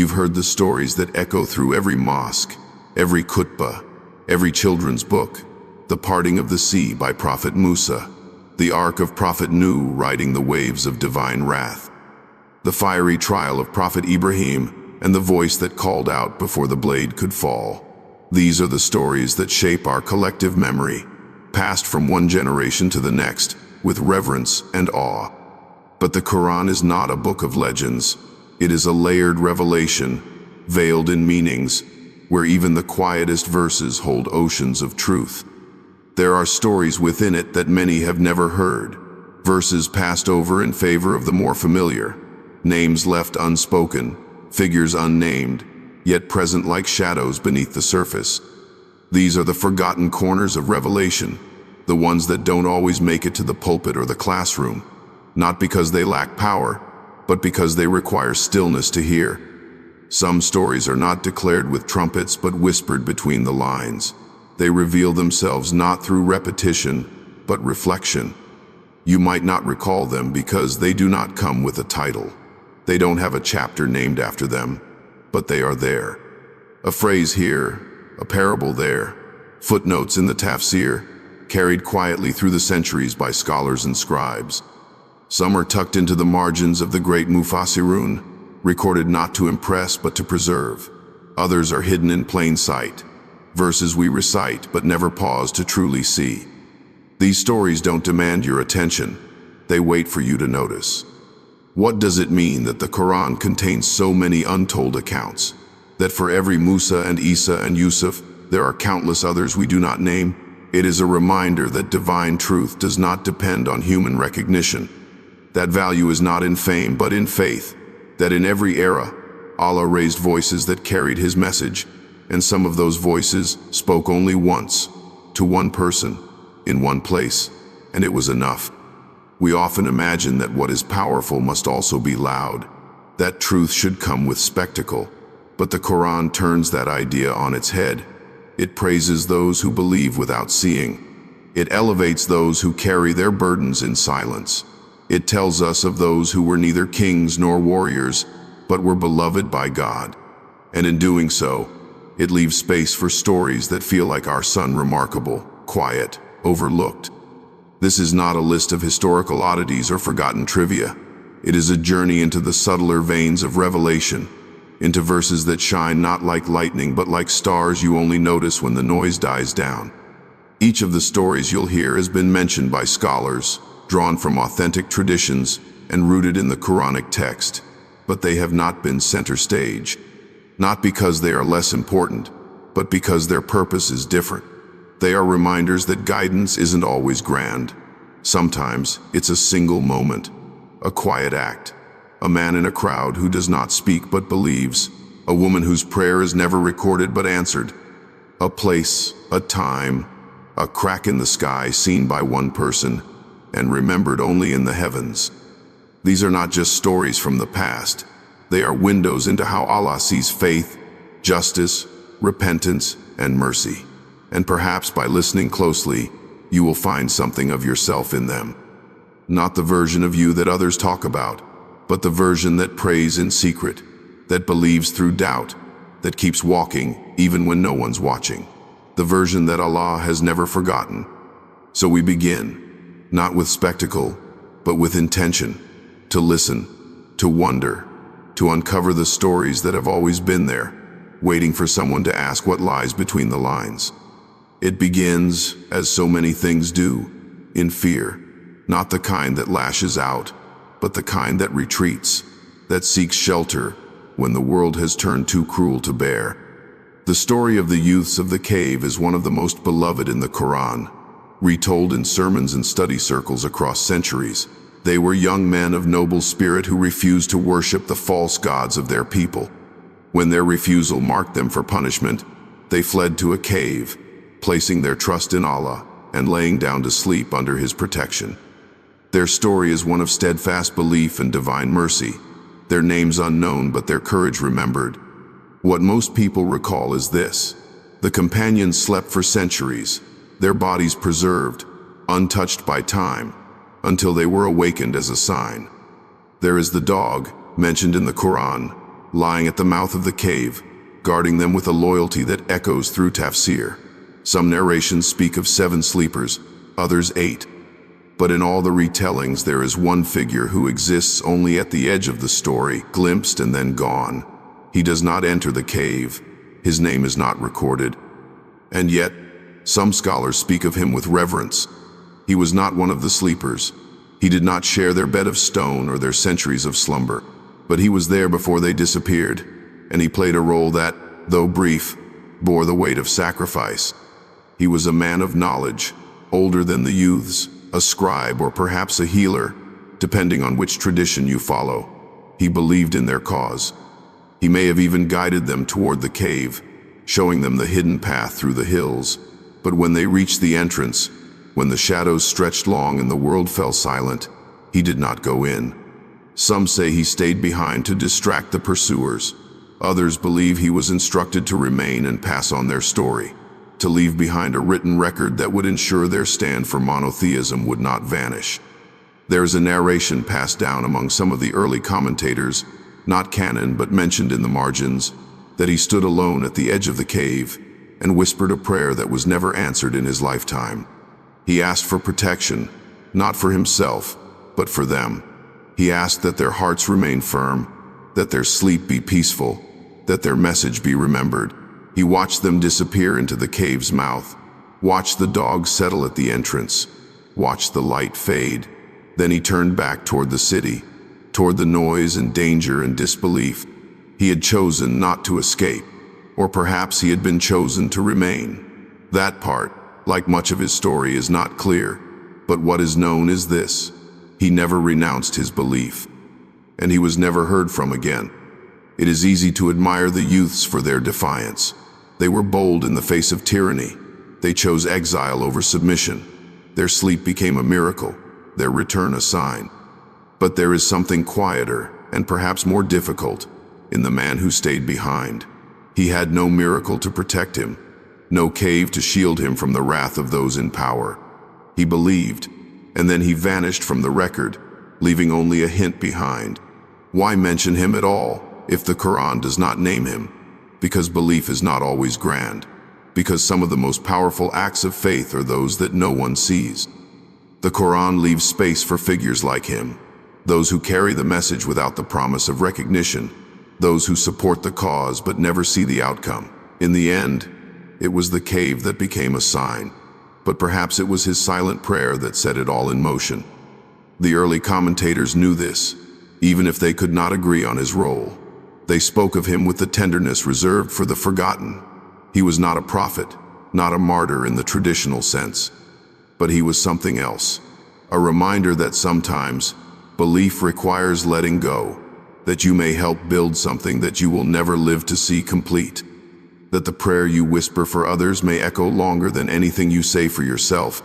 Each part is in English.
You've heard the stories that echo through every mosque, every khutbah, every children's book, the parting of the sea by Prophet Musa, the ark of Prophet Nuh riding the waves of divine wrath, the fiery trial of Prophet Ibrahim, and the voice that called out before the blade could fall. These are the stories that shape our collective memory, passed from one generation to the next with reverence and awe. But the Quran is not a book of legends. It is a layered revelation, veiled in meanings, where even the quietest verses hold oceans of truth. There are stories within it that many have never heard, verses passed over in favor of the more familiar, names left unspoken, figures unnamed, yet present like shadows beneath the surface. These are the forgotten corners of revelation, the ones that don't always make it to the pulpit or the classroom, not because they lack power, but because they require stillness to hear. Some stories are not declared with trumpets but whispered between the lines. They reveal themselves not through repetition, but reflection. You might not recall them because they do not come with a title. They don't have a chapter named after them, but they are there. A phrase here, a parable there, footnotes in the tafsir, carried quietly through the centuries by scholars and scribes. Some are tucked into the margins of the great Mufassirun, recorded not to impress but to preserve. Others are hidden in plain sight, verses we recite but never pause to truly see. These stories don't demand your attention, they wait for you to notice. What does it mean that the Quran contains so many untold accounts? That for every Musa and Isa and Yusuf, there are countless others we do not name? It is a reminder that divine truth does not depend on human recognition. That value is not in fame but in faith. That in every era, Allah raised voices that carried His message, and some of those voices spoke only once, to one person, in one place, and it was enough. We often imagine that what is powerful must also be loud, that truth should come with spectacle, but the Quran turns that idea on its head. It praises those who believe without seeing. It elevates those who carry their burdens in silence. It tells us of those who were neither kings nor warriors, but were beloved by God. And in doing so, it leaves space for stories that feel like our son remarkable, quiet, overlooked. This is not a list of historical oddities or forgotten trivia. It is a journey into the subtler veins of revelation, into verses that shine not like lightning but like stars you only notice when the noise dies down. Each of the stories you'll hear has been mentioned by scholars, drawn from authentic traditions and rooted in the Quranic text, but they have not been center stage. Not because they are less important, but because their purpose is different. They are reminders that guidance isn't always grand. Sometimes it's a single moment, a quiet act, a man in a crowd who does not speak but believes, a woman whose prayer is never recorded but answered, a place, a time, a crack in the sky seen by one person and remembered only in the heavens. These are not just stories from the past. They are windows into how Allah sees faith, justice, repentance, and mercy. And perhaps by listening closely, you will find something of yourself in them. Not the version of you that others talk about, but the version that prays in secret, that believes through doubt, that keeps walking even when no one's watching. The version that Allah has never forgotten. So we begin, not with spectacle, but with intention, to listen, to wonder, to uncover the stories that have always been there, waiting for someone to ask what lies between the lines. It begins, as so many things do, in fear, not the kind that lashes out, but the kind that retreats, that seeks shelter when the world has turned too cruel to bear. The story of the youths of the cave is one of the most beloved in the Quran, retold in sermons and study circles across centuries. They were young men of noble spirit who refused to worship the false gods of their people. When their refusal marked them for punishment, they fled to a cave, placing their trust in Allah and laying down to sleep under His protection. Their story is one of steadfast belief and divine mercy, their names unknown but their courage remembered. What most people recall is this: the companions slept for centuries, their bodies preserved, untouched by time, until they were awakened as a sign. There is the dog, mentioned in the Quran, lying at the mouth of the cave, guarding them with a loyalty that echoes through Tafsir. Some narrations speak of 7 sleepers, others 8. But in all the retellings, there is one figure who exists only at the edge of the story, glimpsed and then gone. He does not enter the cave. His name is not recorded. And yet, some scholars speak of him with reverence. He was not one of the sleepers. He did not share their bed of stone or their centuries of slumber. But he was there before they disappeared, and he played a role that, though brief, bore the weight of sacrifice. He was a man of knowledge, older than the youths, a scribe or perhaps a healer, depending on which tradition you follow. He believed in their cause. He may have even guided them toward the cave, showing them the hidden path through the hills. But when they reached the entrance, when the shadows stretched long and the world fell silent, he did not go in. Some say he stayed behind to distract the pursuers. Others believe he was instructed to remain and pass on their story, to leave behind a written record that would ensure their stand for monotheism would not vanish. There is a narration passed down among some of the early commentators, not canon but mentioned in the margins, that he stood alone at the edge of the cave and whispered a prayer that was never answered in his lifetime. He asked for protection, not for himself, but for them. He asked that their hearts remain firm, that their sleep be peaceful, that their message be remembered. He watched them disappear into the cave's mouth, watched the dogs settle at the entrance, watched the light fade. Then he turned back toward the city, toward the noise and danger and disbelief. He had chosen not to escape, or perhaps he had been chosen to remain. That part, like much of his story, is not clear, but what is known is this: he never renounced his belief, and he was never heard from again. It is easy to admire the youths for their defiance. They were bold in the face of tyranny. They chose exile over submission. Their sleep became a miracle, their return a sign. But there is something quieter, and perhaps more difficult, in the man who stayed behind. He had no miracle to protect him, no cave to shield him from the wrath of those in power. He believed, and then he vanished from the record, leaving only a hint behind. Why mention him at all if the Quran does not name him? Because belief is not always grand. Because some of the most powerful acts of faith are those that no one sees. The Quran leaves space for figures like him, those who carry the message without the promise of recognition, those who support the cause but never see the outcome. In the end, it was the cave that became a sign, but perhaps it was his silent prayer that set it all in motion. The early commentators knew this, even if they could not agree on his role. They spoke of him with the tenderness reserved for the forgotten. He was not a prophet, not a martyr in the traditional sense, but he was something else, a reminder that sometimes belief requires letting go, that you may help build something that you will never live to see complete, that the prayer you whisper for others may echo longer than anything you say for yourself.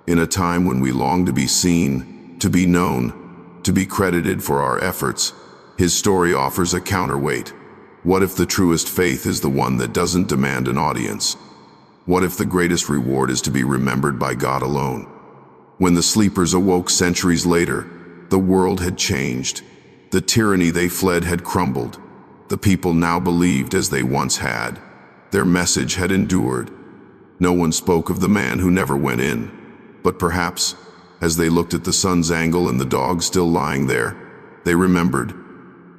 In a time when we long to be seen, to be known, to be credited for our efforts, his story offers a counterweight. What if the truest faith is the one that doesn't demand an audience? What if the greatest reward is to be remembered by God alone? When the sleepers awoke centuries later, the world had changed. The tyranny they fled had crumbled. The people now believed as they once had. Their message had endured. No one spoke of the man who never went in. But perhaps, as they looked at the sun's angle and the dog still lying there, they remembered.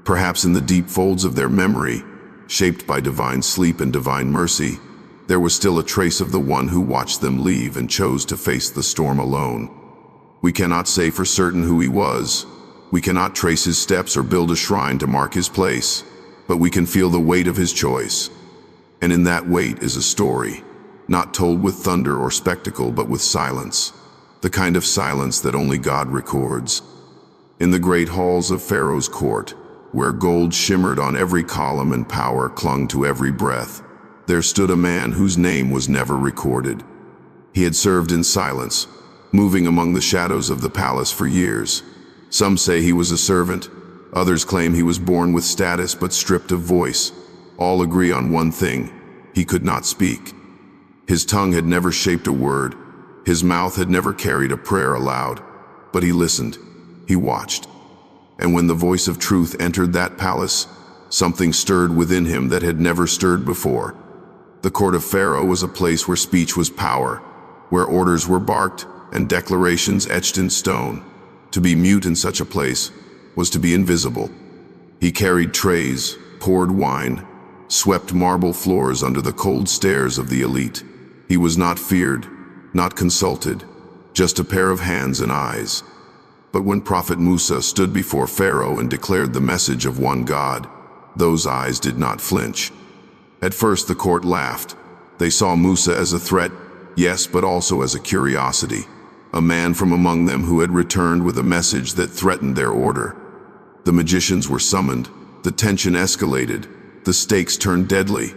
Perhaps in the deep folds of their memory, shaped by divine sleep and divine mercy, there was still a trace of the one who watched them leave and chose to face the storm alone. We cannot say for certain who he was. We cannot trace his steps or build a shrine to mark his place, but we can feel the weight of his choice. And in that weight is a story, not told with thunder or spectacle, but with silence, the kind of silence that only God records. In the great halls of Pharaoh's court, where gold shimmered on every column and power clung to every breath, there stood a man whose name was never recorded. He had served in silence, moving among the shadows of the palace for years. Some say he was a servant, others claim he was born with status but stripped of voice. All agree on one thing: he could not speak. His tongue had never shaped a word, his mouth had never carried a prayer aloud, but he listened, he watched. And when the voice of truth entered that palace, Something stirred within him that had never stirred before. The court of Pharaoh was a place where speech was power, where orders were barked and declarations etched in stone. To be mute in such a place was to be invisible. He carried trays, poured wine, swept marble floors under the cold stares of the elite. He was not feared, not consulted, just a pair of hands and eyes. But when Prophet Musa stood before Pharaoh and declared the message of one God, those eyes did not flinch. At first the court laughed. They saw Musa as a threat, yes, but also as a curiosity, a man from among them who had returned with a message that threatened their order. The magicians were summoned, the tension escalated, the stakes turned deadly,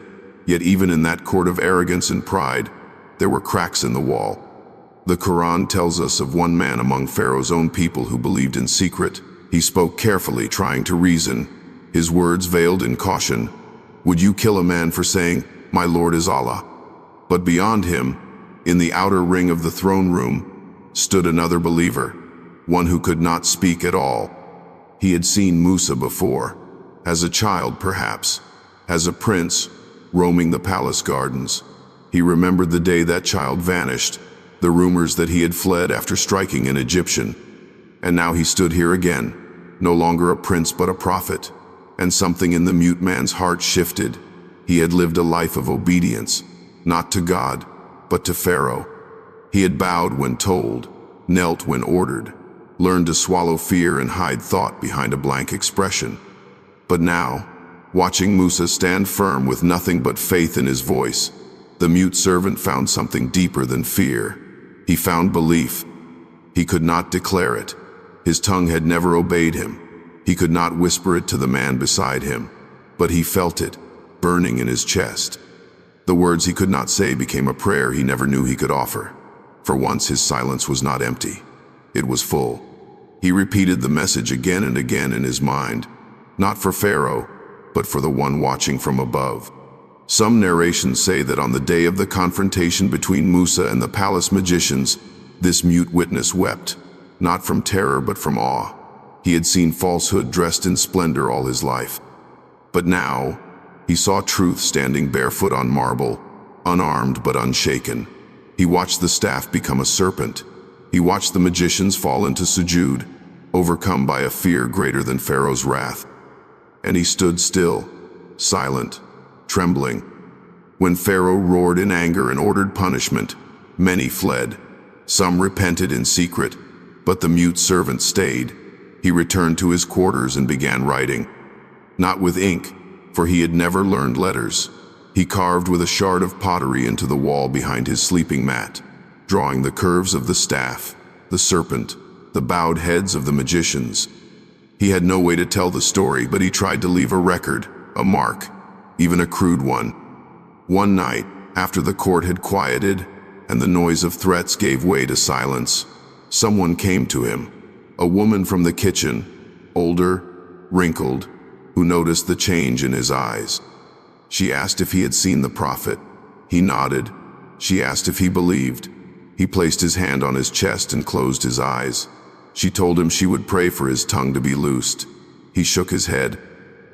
yet even in that court of arrogance and pride, there were cracks in the wall. The Quran tells us of one man among Pharaoh's own people who believed in secret. He spoke carefully, trying to reason, his words veiled in caution. Would you kill a man for saying, "My Lord is Allah"? But beyond him, in the outer ring of the throne room, stood another believer, one who could not speak at all. He had seen Musa before, as a child perhaps, as a prince, roaming the palace gardens. He remembered the day that child vanished, the rumors that he had fled after striking an Egyptian. And now he stood here again, no longer a prince but a prophet. And something in the mute man's heart shifted. He had lived a life of obedience, not to God, but to Pharaoh. He had bowed when told, knelt when ordered, learned to swallow fear and hide thought behind a blank expression. But now, watching Musa stand firm with nothing but faith in his voice, the mute servant found something deeper than fear. He found belief. He could not declare it. His tongue had never obeyed him. He could not whisper it to the man beside him, but he felt it, burning in his chest. The words he could not say became a prayer he never knew he could offer. For once his silence was not empty. It was full. He repeated the message again and again in his mind, not for Pharaoh, but for the one watching from above. Some narrations say that on the day of the confrontation between Musa and the palace magicians, this mute witness wept, not from terror but from awe. He had seen falsehood dressed in splendor all his life. But now, he saw truth standing barefoot on marble, unarmed but unshaken. He watched the staff become a serpent. He watched the magicians fall into sujud, overcome by a fear greater than Pharaoh's wrath. And he stood still, silent, trembling. When Pharaoh roared in anger and ordered punishment, many fled. Some repented in secret, but the mute servant stayed. He returned to his quarters and began writing. Not with ink, for he had never learned letters. He carved with a shard of pottery into the wall behind his sleeping mat, drawing the curves of the staff, the serpent, the bowed heads of the magicians. He had no way to tell the story, but he tried to leave a record, a mark, even a crude one. One night, after the court had quieted and the noise of threats gave way to silence, someone came to him. A woman from the kitchen, older, wrinkled, who noticed the change in his eyes. She asked if he had seen the prophet. He nodded. She asked if he believed. He placed his hand on his chest and closed his eyes. She told him she would pray for his tongue to be loosed. He shook his head.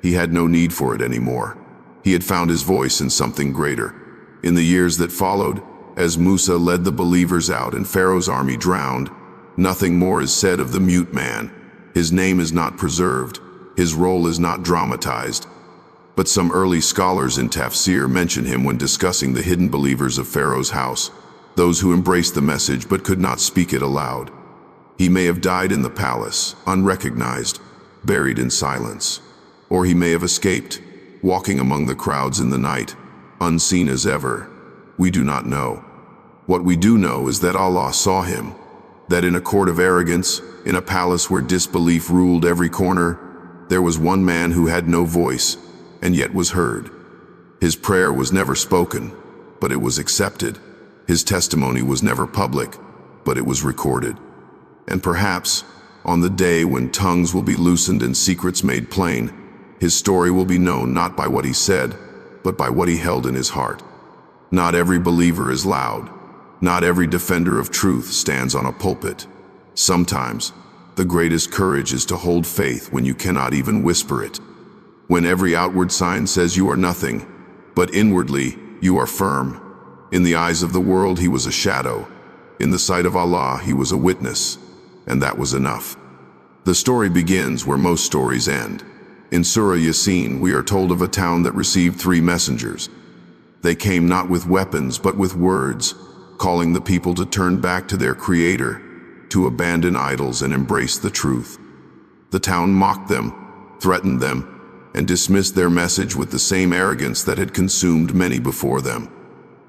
He had no need for it anymore. He had found his voice in something greater. In the years that followed, as Musa led the believers out and Pharaoh's army drowned, nothing more is said of the mute man. His name is not preserved. His role is not dramatized. But some early scholars in Tafsir mention him when discussing the hidden believers of Pharaoh's house, those who embraced the message but could not speak it aloud. He may have died in the palace, unrecognized, buried in silence. Or he may have escaped, walking among the crowds in the night, unseen as ever. We do not know. What we do know is that Allah saw him, that in a court of arrogance, in a palace where disbelief ruled every corner, there was one man who had no voice, and yet was heard. His prayer was never spoken, but it was accepted. His testimony was never public, but it was recorded. And perhaps, on the day when tongues will be loosened and secrets made plain, his story will be known not by what he said, but by what he held in his heart. Not every believer is loud. Not every defender of truth stands on a pulpit. Sometimes, the greatest courage is to hold faith when you cannot even whisper it. when every outward sign says you are nothing, but inwardly you are firm. In the eyes of the world he was a shadow. In the sight of Allah he was a witness, and that was enough. The story begins where most stories end. In Surah Yasin, we are told of a town that received 3 messengers. They came not with weapons but with words, calling the people to turn back to their Creator, to abandon idols and embrace the truth. The town mocked them, threatened them, and dismissed their message with the same arrogance that had consumed many before them.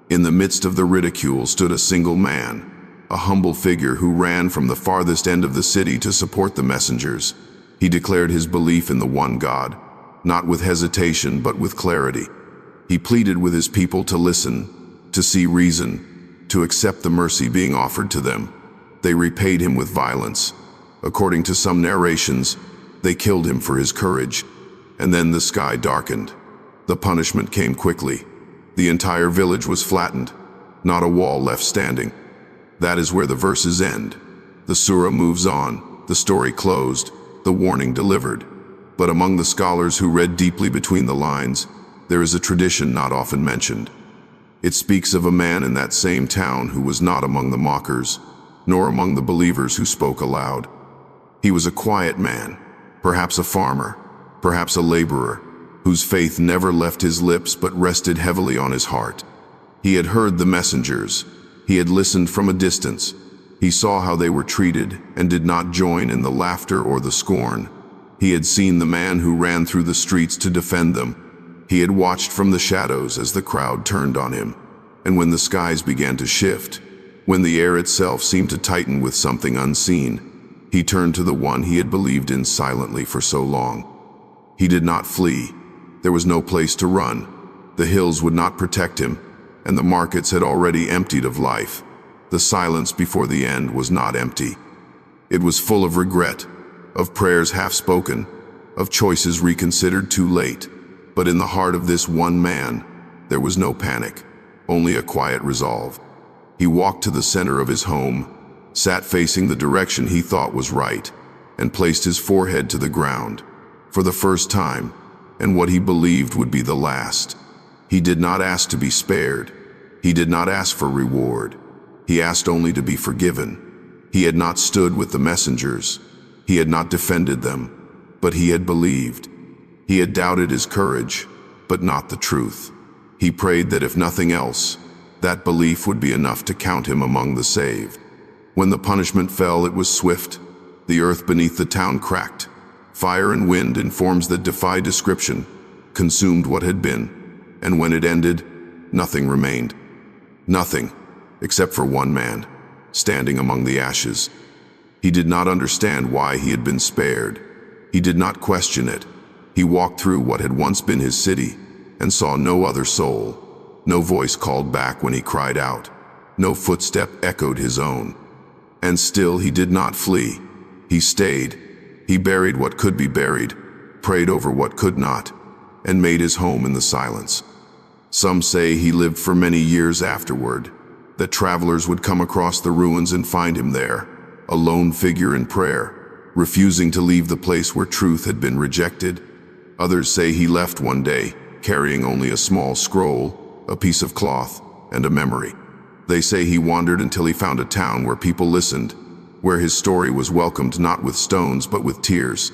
In the midst of the ridicule stood a single man, a humble figure who ran from the farthest end of the city to support the messengers. He declared his belief in the one God, not with hesitation but with clarity. He pleaded with his people to listen, to see reason, to accept the mercy being offered to them. They repaid him with violence. According to some narrations, they killed him for his courage. And then the sky darkened. The punishment came quickly. The entire village was flattened, not a wall left standing. That is where the verses end. The surah moves on, the story closed, the warning delivered. But among the scholars who read deeply between the lines, there is a tradition not often mentioned. It speaks of a man in that same town who was not among the mockers, nor among the believers who spoke aloud. He was a quiet man, perhaps a farmer, perhaps a laborer, whose faith never left his lips but rested heavily on his heart. He had heard the messengers. He had listened from a distance. He saw how they were treated and did not join in the laughter or the scorn. He had seen the man who ran through the streets to defend them. He had watched from the shadows as the crowd turned on him. And when the skies began to shift, when the air itself seemed to tighten with something unseen, he turned to the one he had believed in silently for so long. He did not flee. There was no place to run. The hills would not protect him, and the markets had already emptied of life. The silence before the end was not empty. It was full of regret, of prayers half spoken, of choices reconsidered too late. But in the heart of this one man, there was no panic, only a quiet resolve. He walked to the center of his home, sat facing the direction he thought was right, and placed his forehead to the ground. For the first time, and what he believed would be the last. He did not ask to be spared. He did not ask for reward. He asked only to be forgiven. He had not stood with the messengers. He had not defended them, but he had believed. He had doubted his courage, but not the truth. He prayed that if nothing else, that belief would be enough to count him among the saved. When the punishment fell, it was swift. The earth beneath the town cracked. Fire and wind in forms that defy description consumed what had been, and when it ended, nothing remained. Nothing, except for one man, standing among the ashes. He did not understand why he had been spared. He did not question it. He walked through what had once been his city and saw no other soul. No voice called back when he cried out. No footstep echoed his own. And still he did not flee. He stayed. He buried what could be buried, prayed over what could not, and made his home in the silence. Some say he lived for many years afterward, that travelers would come across the ruins and find him there, a lone figure in prayer, refusing to leave the place where truth had been rejected. Others say he left one day, carrying only a small scroll, a piece of cloth, and a memory. They say he wandered until he found a town where people listened, where his story was welcomed not with stones but with tears.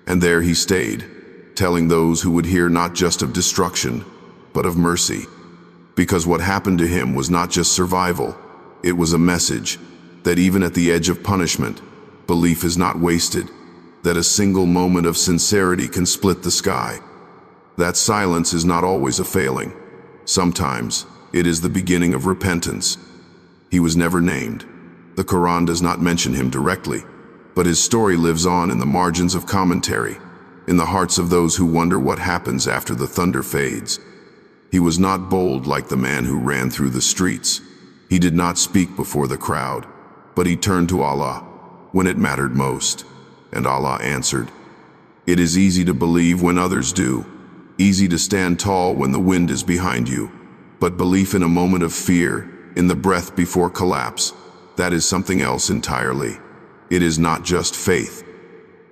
And there he stayed, telling those who would hear not just of destruction, but of mercy. Because what happened to him was not just survival, it was a message that even at the edge of punishment, belief is not wasted, that a single moment of sincerity can split the sky. That silence is not always a failing. Sometimes it is the beginning of repentance. He was never named. The Quran does not mention him directly, but his story lives on in the margins of commentary, in the hearts of those who wonder what happens after the thunder fades. He was not bold like the man who ran through the streets. He did not speak before the crowd, but he turned to Allah when it mattered most, and Allah answered. It is easy to believe when others do, easy to stand tall when the wind is behind you, but belief in a moment of fear, in the breath before collapse, that is something else entirely. It is not just faith,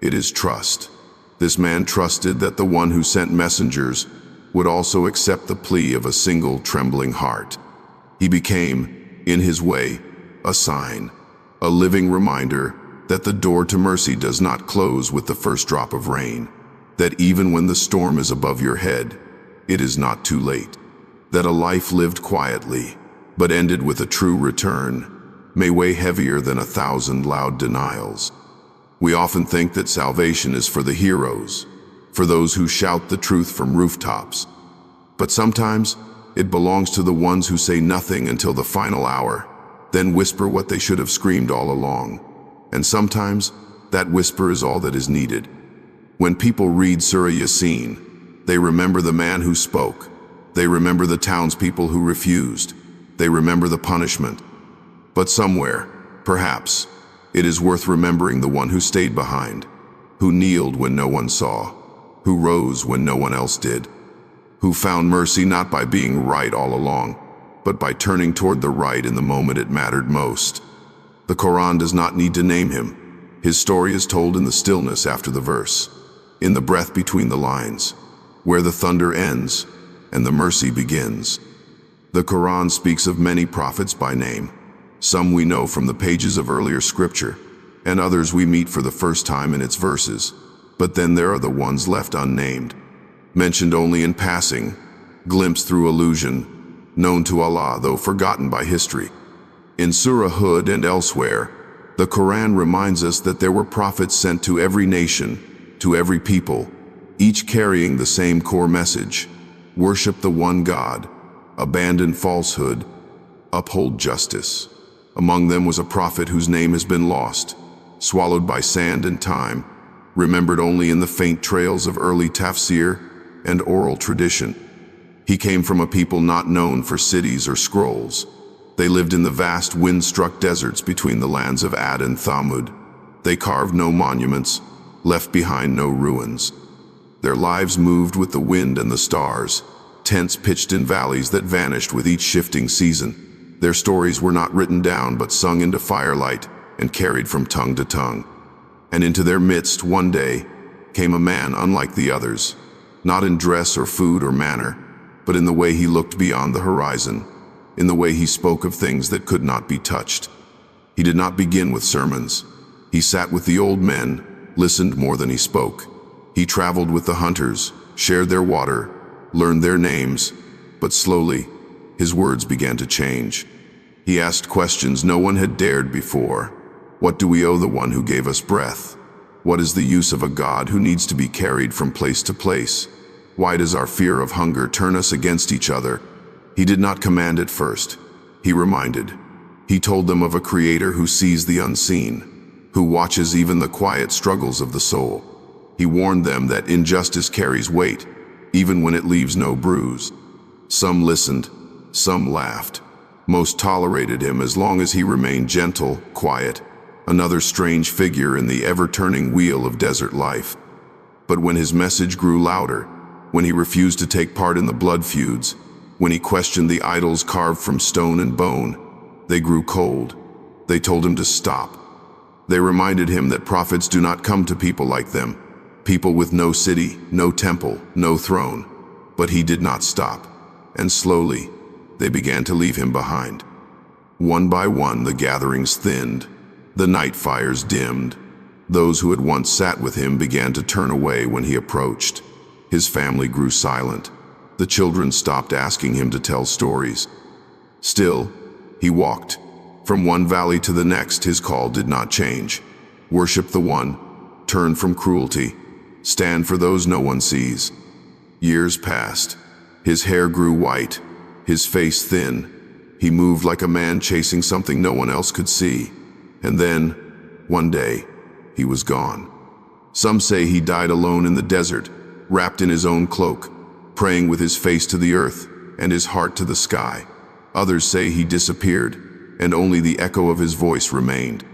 it is trust. This man trusted that the one who sent messengers would also accept the plea of a single trembling heart. He became, in his way, a sign, a living reminder that the door to mercy does not close with the first drop of rain, that even when the storm is above your head, it is not too late, that a life lived quietly, but ended with a true return, may weigh heavier than 1,000 loud denials. We often think that salvation is for the heroes, for those who shout the truth from rooftops. But sometimes it belongs to the ones who say nothing until the final hour, then whisper what they should have screamed all along. And sometimes that whisper is all that is needed. When people read Surah Yasin, they remember the man who spoke. They remember the townspeople who refused. They remember the punishment. But somewhere, perhaps, it is worth remembering the one who stayed behind, who kneeled when no one saw, who rose when no one else did, who found mercy not by being right all along, but by turning toward the right in the moment it mattered most. The Quran does not need to name him. His story is told in the stillness after the verse, in the breath between the lines, where the thunder ends and the mercy begins. The Quran speaks of many prophets by name. Some we know from the pages of earlier scripture, and others we meet for the first time in its verses. But then there are the ones left unnamed, mentioned only in passing, glimpsed through illusion, known to Allah though forgotten by history. In Surah Hud and elsewhere, the Quran reminds us that there were prophets sent to every nation, to every people, each carrying the same core message: worship the one God, abandon falsehood, uphold justice. Among them was a prophet whose name has been lost, swallowed by sand and time, remembered only in the faint trails of early tafsir and oral tradition. He came from a people not known for cities or scrolls. They lived in the vast wind-struck deserts between the lands of Ad and Thamud. They carved no monuments, left behind no ruins. Their lives moved with the wind and the stars, tents pitched in valleys that vanished with each shifting season. Their stories were not written down but sung into firelight and carried from tongue to tongue. And into their midst one day came a man unlike the others, not in dress or food or manner, but in the way he looked beyond the horizon, in the way he spoke of things that could not be touched. He did not begin with sermons. He sat with the old men, listened more than he spoke. He traveled with the hunters, shared their water, learned their names, but slowly, his words began to change. He asked questions no one had dared before. What do we owe the one who gave us breath? What is the use of a God who needs to be carried from place to place? Why does our fear of hunger turn us against each other? He did not command at first. He reminded. He told them of a creator who sees the unseen, who watches even the quiet struggles of the soul. He warned them that injustice carries weight, even when it leaves no bruise. Some listened, some laughed. Most tolerated him as long as he remained gentle, quiet, another strange figure in the ever-turning wheel of desert life. But when his message grew louder, when he refused to take part in the blood feuds, when he questioned the idols carved from stone and bone, they grew cold. They told him to stop. They reminded him that prophets do not come to people like them, people with no city, no temple, no throne. But he did not stop, and slowly, they began to leave him behind. One by one, the gatherings thinned. The night fires dimmed. Those who had once sat with him began to turn away when he approached. His family grew silent. The children stopped asking him to tell stories. Still, he walked. From one valley to the next, his call did not change. Worship the one, turn from cruelty, stand for those no one sees. Years passed. His hair grew white, his face thin. He moved like a man chasing something no one else could see. And then, one day, he was gone. Some say he died alone in the desert, wrapped in his own cloak, praying with his face to the earth and his heart to the sky. Others say he disappeared, and only the echo of his voice remained.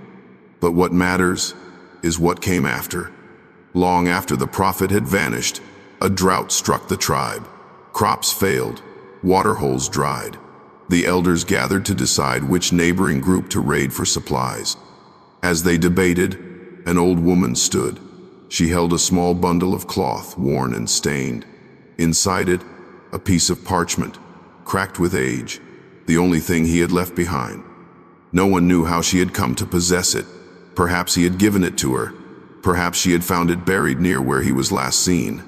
But what matters is what came after. Long after the prophet had vanished, a drought struck the tribe. Crops failed, waterholes dried. The elders gathered to decide which neighboring group to raid for supplies. As they debated, an old woman stood. She held a small bundle of cloth, worn and stained. Inside it, a piece of parchment, cracked with age, the only thing he had left behind. No one knew how she had come to possess it. Perhaps he had given it to her. Perhaps she had found it buried near where he was last seen.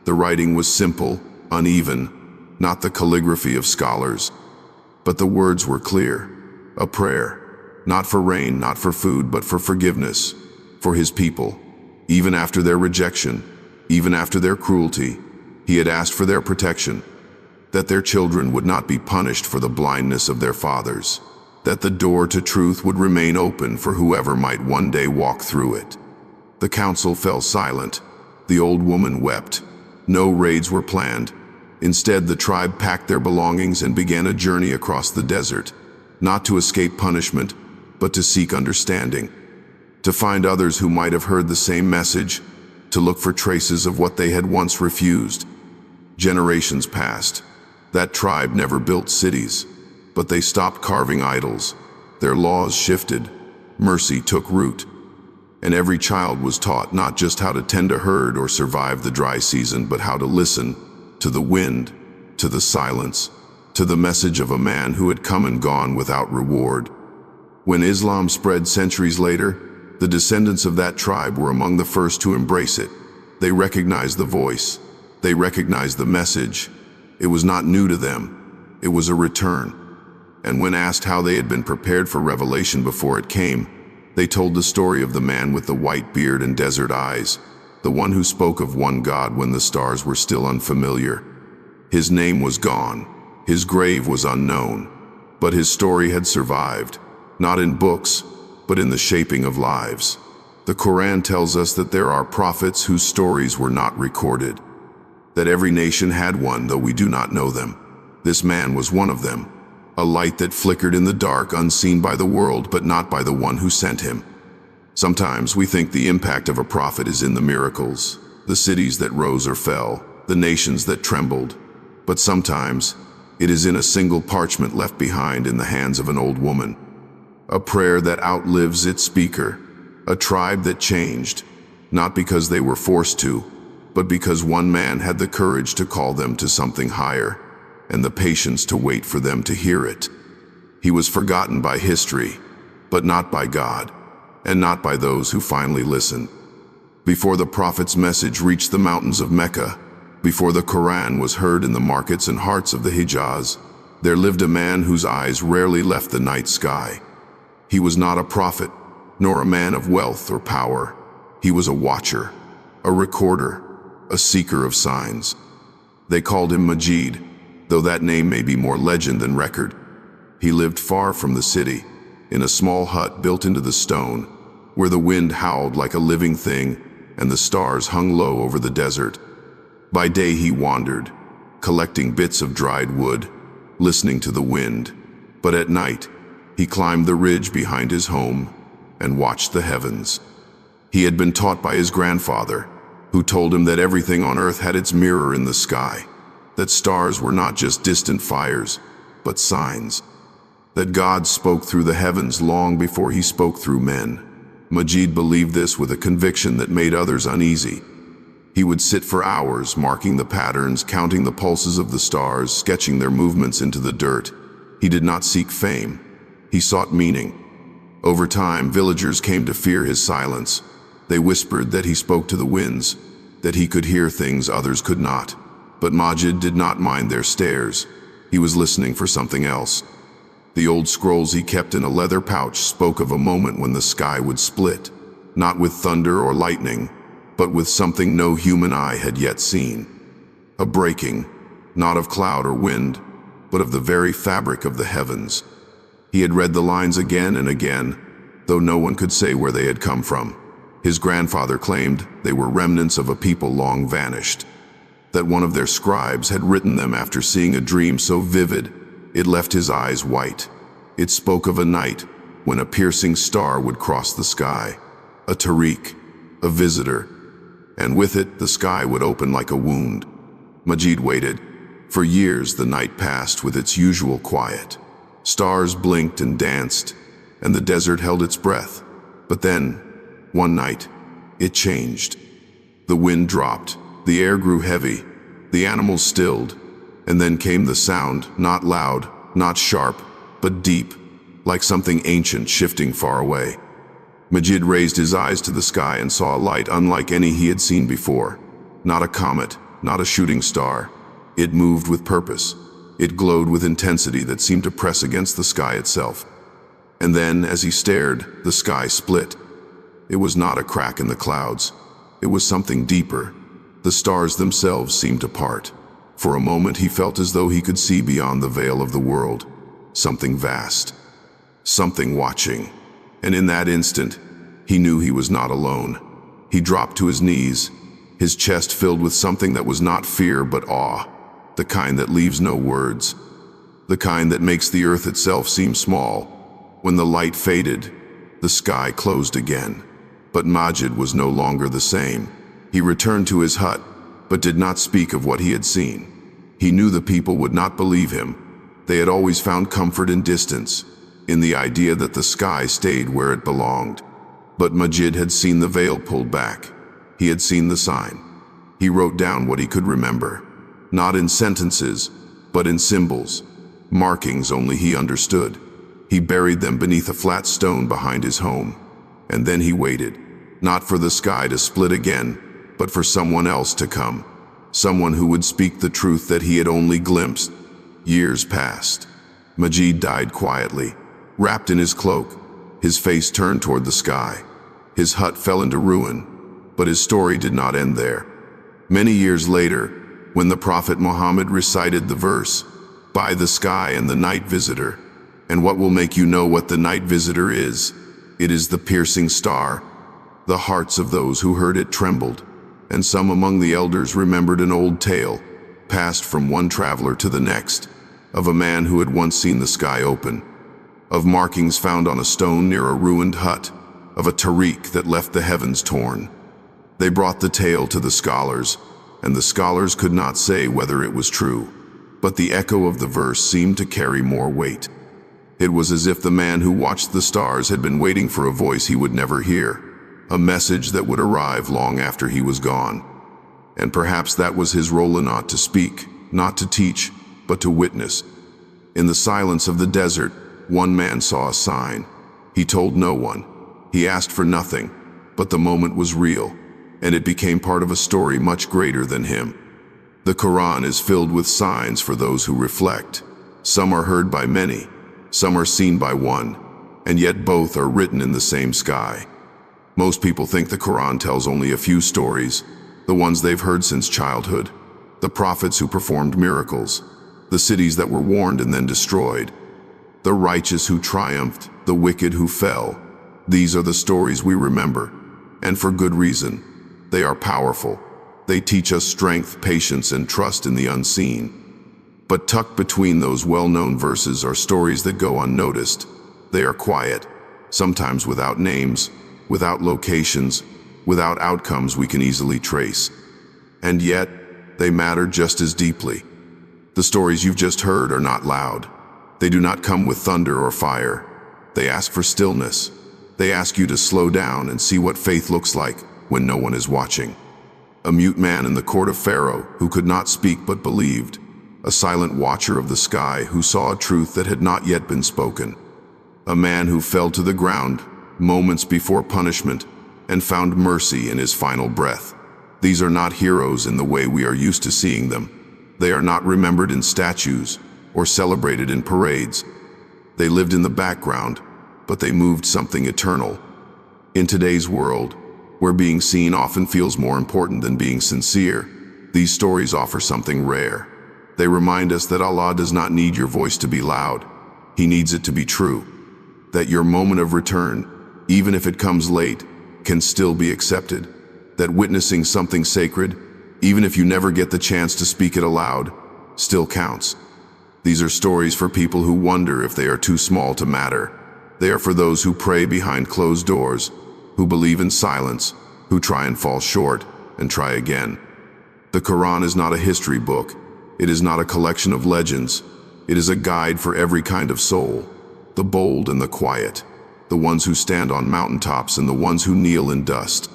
The writing was simple, uneven, not the calligraphy of scholars. But the words were clear. A prayer, not for rain, not for food, but for forgiveness, for his people. Even after their rejection, even after their cruelty, he had asked for their protection, that their children would not be punished for the blindness of their fathers, that the door to truth would remain open for whoever might one day walk through it. The council fell silent. The old woman wept. No raids were planned. Instead, the tribe packed their belongings and began a journey across the desert, not to escape punishment, but to seek understanding, to find others who might have heard the same message, to look for traces of what they had once refused. Generations passed. That tribe never built cities, but they stopped carving idols. Their laws shifted. Mercy took root. And every child was taught not just how to tend a herd or survive the dry season, but how to listen to the wind, to the silence, to the message of a man who had come and gone without reward. When Islam spread centuries later, the descendants of that tribe were among the first to embrace it. They recognized the voice. They recognized the message. It was not new to them. It was a return. And when asked how they had been prepared for revelation before it came, they told the story of the man with the white beard and desert eyes, the one who spoke of one God when the stars were still unfamiliar. His name was gone. His grave was unknown. But his story had survived, not in books, but in the shaping of lives. The Quran tells us that there are prophets whose stories were not recorded, that every nation had one, though we do not know them. This man was one of them, a light that flickered in the dark, unseen by the world, but not by the one who sent him. Sometimes we think the impact of a prophet is in the miracles, the cities that rose or fell, the nations that trembled. But sometimes it is in a single parchment left behind in the hands of an old woman. A prayer that outlives its speaker, a tribe that changed, not because they were forced to, but because one man had the courage to call them to something higher, and the patience to wait for them to hear it. He was forgotten by history, but not by God, and not by those who finally listened. Before the prophet's message reached the mountains of Mecca, before the Quran was heard in the markets and hearts of the Hijaz, there lived a man whose eyes rarely left the night sky. He was not a prophet, nor a man of wealth or power. He was a watcher, a recorder, a seeker of signs. They called him Majid, though that name may be more legend than record. He lived far from the city, in a small hut built into the stone, where the wind howled like a living thing and the stars hung low over the desert. By day he wandered, collecting bits of dried wood, listening to the wind. But at night, he climbed the ridge behind his home and watched the heavens. He had been taught by his grandfather, who told him that everything on earth had its mirror in the sky, that stars were not just distant fires, but signs, that God spoke through the heavens long before he spoke through men. Majid believed this with a conviction that made others uneasy. He would sit for hours, marking the patterns, counting the pulses of the stars, sketching their movements into the dirt. He did not seek fame. He sought meaning. Over time, villagers came to fear his silence. They whispered that he spoke to the winds, that he could hear things others could not. But Majid did not mind their stares. He was listening for something else. The old scrolls he kept in a leather pouch spoke of a moment when the sky would split, not with thunder or lightning, but with something no human eye had yet seen. A breaking, not of cloud or wind, but of the very fabric of the heavens. He had read the lines again and again, though no one could say where they had come from. His grandfather claimed they were remnants of a people long vanished, that one of their scribes had written them after seeing a dream so vivid it left his eyes white. It spoke of a night when a piercing star would cross the sky, a tariq, a visitor, and with it the sky would open like a wound. Majid waited. For years the night passed with its usual quiet. Stars blinked and danced, and the desert held its breath. But then, one night, it changed. The wind dropped, the air grew heavy, the animals stilled, and then came the sound, not loud, not sharp, but deep, like something ancient shifting far away. Majid raised his eyes to the sky and saw a light unlike any he had seen before. Not a comet, not a shooting star. It moved with purpose. It glowed with intensity that seemed to press against the sky itself. And then, as he stared, the sky split. It was not a crack in the clouds. It was something deeper. The stars themselves seemed to part. For a moment he felt as though he could see beyond the veil of the world. Something vast. Something watching. And in that instant, he knew he was not alone. He dropped to his knees, his chest filled with something that was not fear but awe, the kind that leaves no words, the kind that makes the earth itself seem small. When the light faded, the sky closed again. But Majid was no longer the same. He returned to his hut, but did not speak of what he had seen. He knew the people would not believe him. They had always found comfort in distance, in the idea that the sky stayed where it belonged. But Majid had seen the veil pulled back. He had seen the sign. He wrote down what he could remember, not in sentences, but in symbols, markings only he understood. He buried them beneath a flat stone behind his home. And then he waited, not for the sky to split again, but for someone else to come, someone who would speak the truth that he had only glimpsed. Years passed. Majid died quietly, wrapped in his cloak, his face turned toward the sky. His hut fell into ruin, but his story did not end there. Many years later, when the Prophet Muhammad recited the verse, "By the sky and the night visitor," and what will make you know what the night visitor is? It is the piercing star. The hearts of those who heard it trembled, and some among the elders remembered an old tale, passed from one traveler to the next, of a man who had once seen the sky open, of markings found on a stone near a ruined hut, of a tariq that left the heavens torn. They brought the tale to the scholars, and the scholars could not say whether it was true, but the echo of the verse seemed to carry more weight. It was as if the man who watched the stars had been waiting for a voice he would never hear, a message that would arrive long after he was gone. And perhaps that was his role, not to speak, not to teach, but to witness. In the silence of the desert, one man saw a sign. He told no one. He asked for nothing, but the moment was real, and it became part of a story much greater than him. The Quran is filled with signs for those who reflect. Some are heard by many, some are seen by one, and yet both are written in the same sky. Most people think the Quran tells only a few stories, the ones they've heard since childhood, the prophets who performed miracles, the cities that were warned and then destroyed, the righteous who triumphed, the wicked who fell. These are the stories we remember, and for good reason. They are powerful. They teach us strength, patience, and trust in the unseen. But tucked between those well-known verses are stories that go unnoticed. They are quiet, sometimes without names, without locations, without outcomes we can easily trace. And yet, they matter just as deeply. The stories you've just heard are not loud. They do not come with thunder or fire. They ask for stillness. They ask you to slow down and see what faith looks like when no one is watching. A mute man in the court of Pharaoh who could not speak but believed. A silent watcher of the sky who saw a truth that had not yet been spoken. A man who fell to the ground moments before punishment and found mercy in his final breath. These are not heroes in the way we are used to seeing them. They are not remembered in statues or celebrated in parades. They lived in the background, but they moved something eternal. In today's world, where being seen often feels more important than being sincere, these stories offer something rare. They remind us that Allah does not need your voice to be loud. He needs it to be true. That your moment of return, even if it comes late, can still be accepted. That witnessing something sacred, even if you never get the chance to speak it aloud, still counts. These are stories for people who wonder if they are too small to matter. They are for those who pray behind closed doors, who believe in silence, who try and fall short and try again. The Quran is not a history book. It is not a collection of legends. It is a guide for every kind of soul, the bold and the quiet, the ones who stand on mountaintops and the ones who kneel in dust.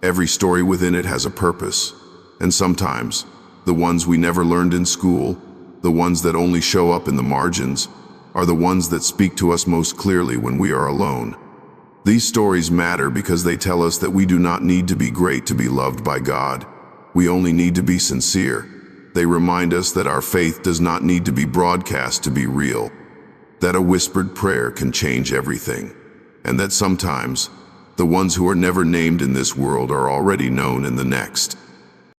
Every story within it has a purpose. And sometimes, the ones we never learned in school, the ones that only show up in the margins, are the ones that speak to us most clearly when we are alone. These stories matter because they tell us that we do not need to be great to be loved by God. We only need to be sincere. They remind us that our faith does not need to be broadcast to be real, that a whispered prayer can change everything, and that sometimes the ones who are never named in this world are already known in the next.